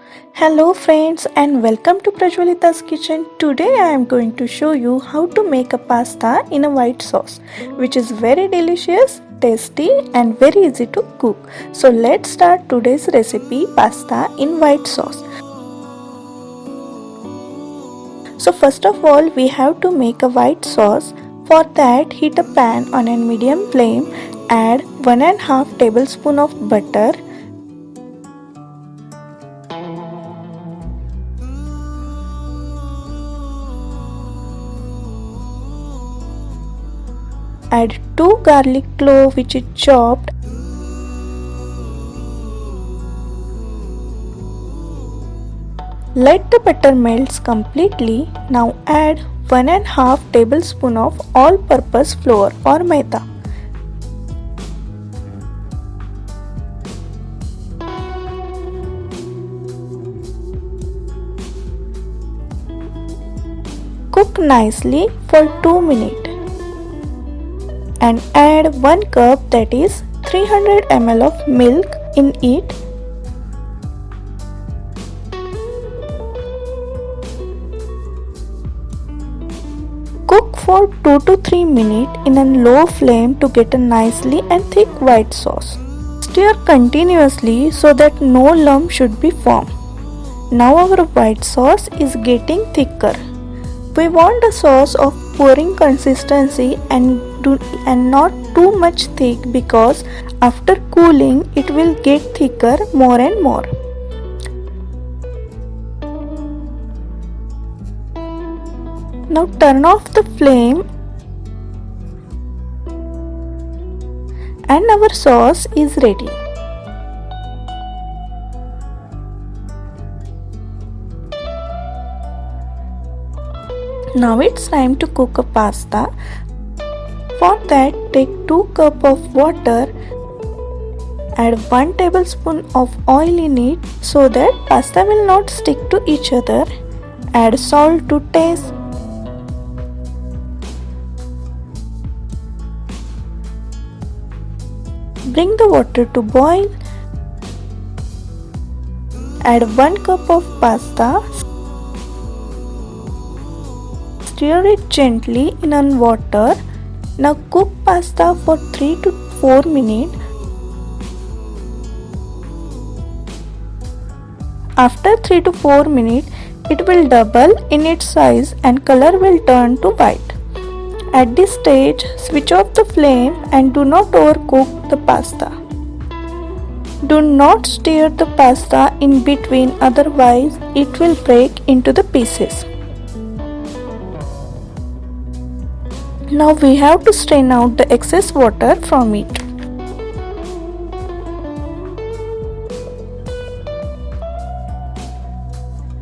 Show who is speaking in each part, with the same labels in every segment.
Speaker 1: Hello friends and welcome to Prajwalita's kitchen. Today I am going to show you how to make a pasta in a white sauce, which is very delicious, tasty and very easy to cook. So let's start today's recipe, pasta in white sauce. So first of all we have to make a white sauce. For that heat a pan on a medium flame, add 1.5 tablespoon of butter, add 2 garlic cloves which is chopped, let the butter melts completely. Now add 1.5 tablespoon of all-purpose flour or maida. Cook nicely for 2 minutes and add 1 cup, that is 300 ml of milk in it. Cook for 2 to 3 minutes in a low flame to get a nicely and thick white sauce. Stir continuously so that no lump should be formed. Now our white sauce is getting thicker. We want a sauce of pouring consistency and not too much thick, because after cooling it will get thicker more and more. Now turn off the flame and our sauce is ready. Now it's time to cook a pasta. For that take 2 cups of water, add 1 tablespoon of oil in it so that pasta will not stick to each other. Add salt to taste. Bring the water to boil. Add 1 cup of pasta. Stir it gently in water. Now cook pasta for 3 to 4 minutes. After 3 to 4 minutes, it will double in its size and color will turn to white. At this stage, switch off the flame and do not overcook the pasta. Do not stir the pasta in between, otherwise it will break into the pieces. Now we have to strain out the excess water from it.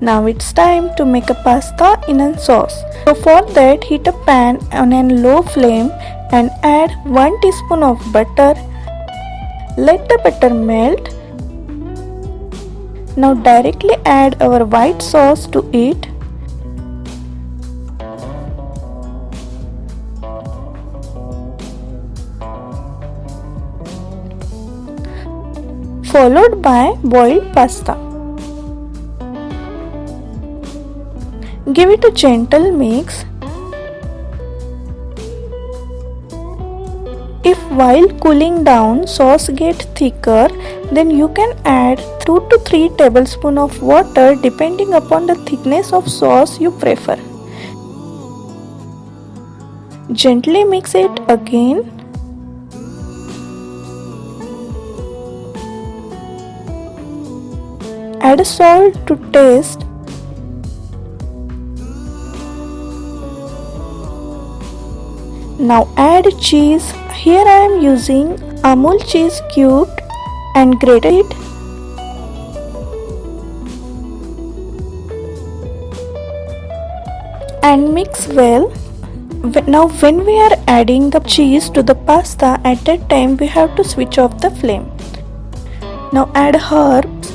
Speaker 1: Now it's time to make a pasta in a sauce. So for that heat a pan on a low flame and add 1 teaspoon of butter. Let the butter melt. Now directly add our white sauce to it. Followed by boiled pasta. Give it a gentle mix. If while cooling down sauce gets thicker, then you can add 2 to 3 tablespoons of water depending upon the thickness of sauce you prefer. Gently mix it again. Add salt to taste. Now add cheese. Here I am using Amul cheese cubed and grated. And mix well. Now when we are adding the cheese to the pasta, at that time we have to switch off the flame. Now add herbs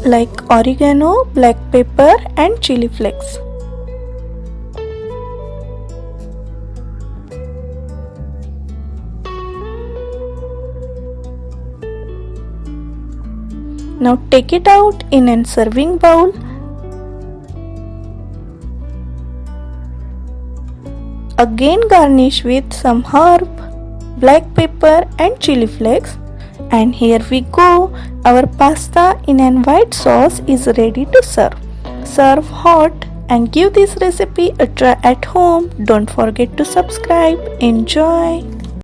Speaker 1: like oregano, black pepper and chili flakes. Now take it out in a serving bowl. Again garnish with some herb, black pepper and chili flakes. And here we go, our pasta in a white sauce is ready to serve. Serve hot and give this recipe a try at home. Don't forget to subscribe. Enjoy!